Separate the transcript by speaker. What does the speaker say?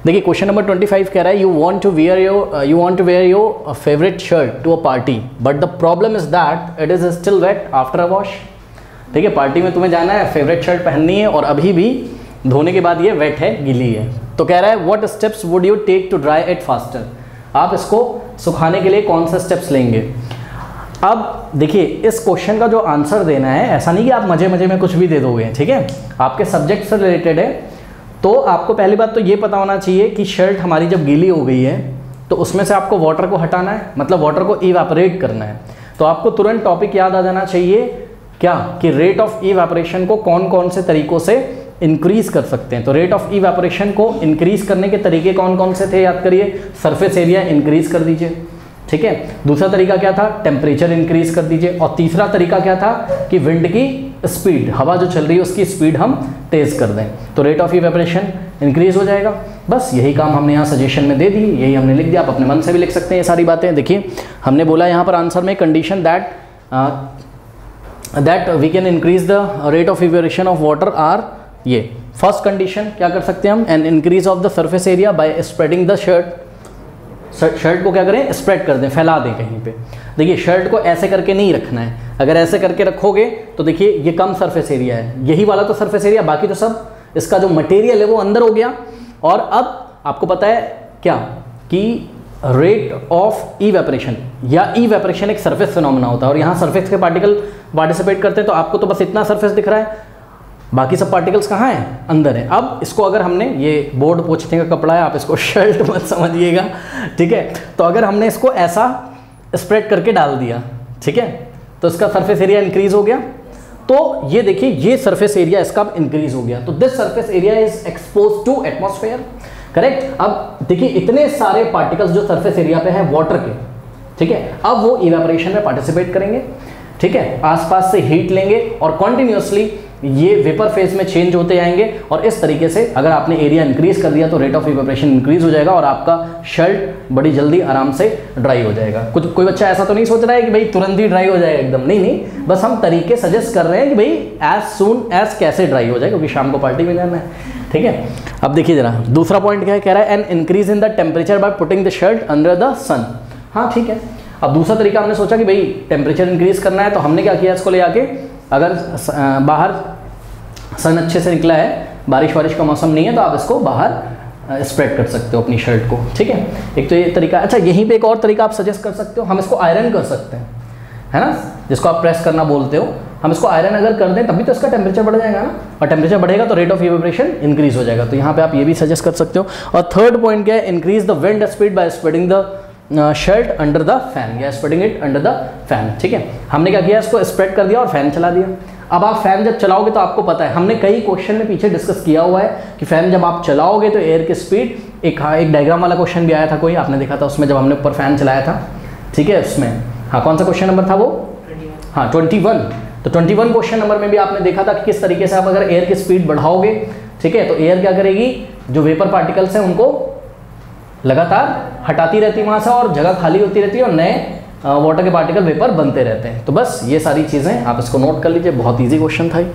Speaker 1: देखिए question number 25 कह रहा है you want to wear your favourite shirt to a party but the problem is that it is still wet after a wash. ठीक है, party में तुम्हें जाना है, फेवरेट शर्ट पहननी है और अभी भी धोने के बाद ये वेट है, गीली है। तो कह रहा है what steps would you take to dry it faster. आप इसको सुखाने के लिए कौन से स्टेप्स लेंगे। अब देखिए इस क्वेश्चन का जो आंसर देना है, ऐसा नहीं कि आप मजे मजे में कुछ भी दे दोगे, ठीक है, आपके सब्जेक्ट से रिलेटेड है। तो आपको पहली बात तो ये पता होना चाहिए कि शर्ट हमारी जब गीली हो गई है तो उसमें से आपको वाटर को हटाना है, मतलब वाटर को इवेपोरेट करना है। तो आपको तुरंत टॉपिक याद आ जाना चाहिए क्या, कि रेट ऑफ इवेपोरेशन को कौन कौन से तरीकों से इंक्रीज कर सकते हैं। तो रेट ऑफ इवेपोरेशन को इंक्रीज करने के तरीके कौन कौन से थे, याद करिए। सरफेस एरिया इंक्रीज कर दीजिए, ठीक है। दूसरा तरीका क्या था, टेम्परेचर इंक्रीज कर दीजिए। और तीसरा तरीका क्या था कि विंड की स्पीड, हवा जो चल रही है उसकी स्पीड हम तेज कर दें, तो रेट ऑफ इवेपोरेशन इंक्रीज हो जाएगा। बस यही काम हमने यहाँ सजेशन में दे दी, यही हमने लिख दिया। आप अपने मन से भी लिख सकते हैं ये सारी बातें। देखिए हमने बोला यहाँ पर आंसर में condition that we can increase the rate of evaporation of water are, ये फर्स्ट कंडीशन क्या कर सकते हैं हम, an increase of the surface area by spreading the shirt को क्या करें, स्प्रेड कर दें, फैला दें कहीं पे। देखिए शर्ट को ऐसे करके नहीं रखना है, अगर ऐसे करके रखोगे तो देखिए ये कम सरफेस एरिया है, यही वाला तो सरफेस एरिया, बाकी तो सब इसका जो मटेरियल है वो अंदर हो गया। और अब आपको पता है क्या कि रेट ऑफ इवेपोरेशन या इवेपोरेशन एक सरफेस फिनोमेना होता है और यहाँ सरफेस के पार्टिकल पार्टिसिपेट करते हैं। तो आपको तो बस इतना सरफेस दिख रहा है, बाकी सब पार्टिकल्स कहाँ हैं, अंदर है। अब इसको अगर हमने, ये बोर्ड पोंछने का कपड़ा है, आप इसको शर्ट मत समझिएगा, ठीक है। तो अगर हमने इसको ऐसा स्प्रेड करके डाल दिया, ठीक है, तो इसका सरफेस एरिया इंक्रीज हो गया। तो ये देखिए ये सरफेस एरिया इसका इंक्रीज हो गया, तो this surface area is expose to atmosphere, correct. अब देखिए इतने सारे पार्टिकल्स जो सरफेस एरिया पे हैं वाटर के, ठीक है, अब वो इवेपोरेशन में पार्टिसिपेट करेंगे, ठीक है, आसपास से हीट लेंगे और कॉन्टिन्यूसली ये वेपर फेज में चेंज होते जाएंगे। और इस तरीके से अगर आपने एरिया इंक्रीज कर दिया तो रेट ऑफ इवेपोरेशन इंक्रीज हो जाएगा और आपका शर्ट बड़ी जल्दी आराम से ड्राई हो जाएगा। कोई बच्चा ऐसा तो नहीं सोच रहा है कि भाई तुरंत ही ड्राई हो जाएगा, एकदम नहीं, बस हम तरीके सजेस्ट कर रहे हैं कि भाई एज सून एज कैसे ड्राई हो जाए, क्योंकि शाम को पार्टी में जाना है, ठीक है। अब देखिए जरा दूसरा पॉइंट क्या है, कह रहा है an increase in the temperature by putting the shirt under the sun. हाँ ठीक है, अब दूसरा तरीका हमने सोचा कि भाई टेम्परेचर इंक्रीज करना है, तो हमने क्या किया, इसको ले आके अगर बाहर सन अच्छे से निकला है, बारिश वारिश का मौसम नहीं है, तो आप इसको बाहर स्प्रेड कर सकते हो अपनी शर्ट को, ठीक है। एक तो ये तरीका। अच्छा यहीं पे एक और तरीका आप सजेस्ट कर सकते हो, हम इसको आयरन कर सकते हैं, है ना, जिसको आप प्रेस करना बोलते हो। हम इसको आयरन अगर कर दें तभी तो इसका टेम्परेचर बढ़ जाएगा ना, और टेम्परेचर बढ़ेगा तो रेट ऑफ इवेपोरेशन इंक्रीज हो जाएगा। तो यहाँ पे आप ये भी सजेस्ट कर सकते हो। और थर्ड पॉइंट क्या है, increase the wind speed by spreading the shirt under the fan या spreading it under the fan, ठीक है। हमने क्या किया, इसको स्प्रेड कर दिया और फैन चला दिया। अब आप फैन जब चलाओगे तो आपको पता है, हमने कई क्वेश्चन में पीछे डिस्कस किया हुआ है कि फैन जब आप चलाओगे तो एयर की स्पीड, एक डायग्राम वाला क्वेश्चन भी आया था कोई, आपने देखा था उसमें, जब हमने ऊपर फैन चलाया था, ठीक है, उसमें। हाँ कौन सा क्वेश्चन नंबर था वो, 21। हाँ 21। तो 21 क्वेश्चन नंबर में भी आपने देखा था कि किस तरीके से आप अगर एयर की स्पीड बढ़ाओगे, ठीक है, तो एयर क्या करेगी, जो वेपर पार्टिकल्स हैं उनको लगातार हटाती रहती है वहाँ से और जगह खाली होती रहती है और नए वाटर के पार्टिकल वेपर बनते रहते हैं। तो बस ये सारी चीज़ें आप इसको नोट कर लीजिए, बहुत इजी क्वेश्चन था ये।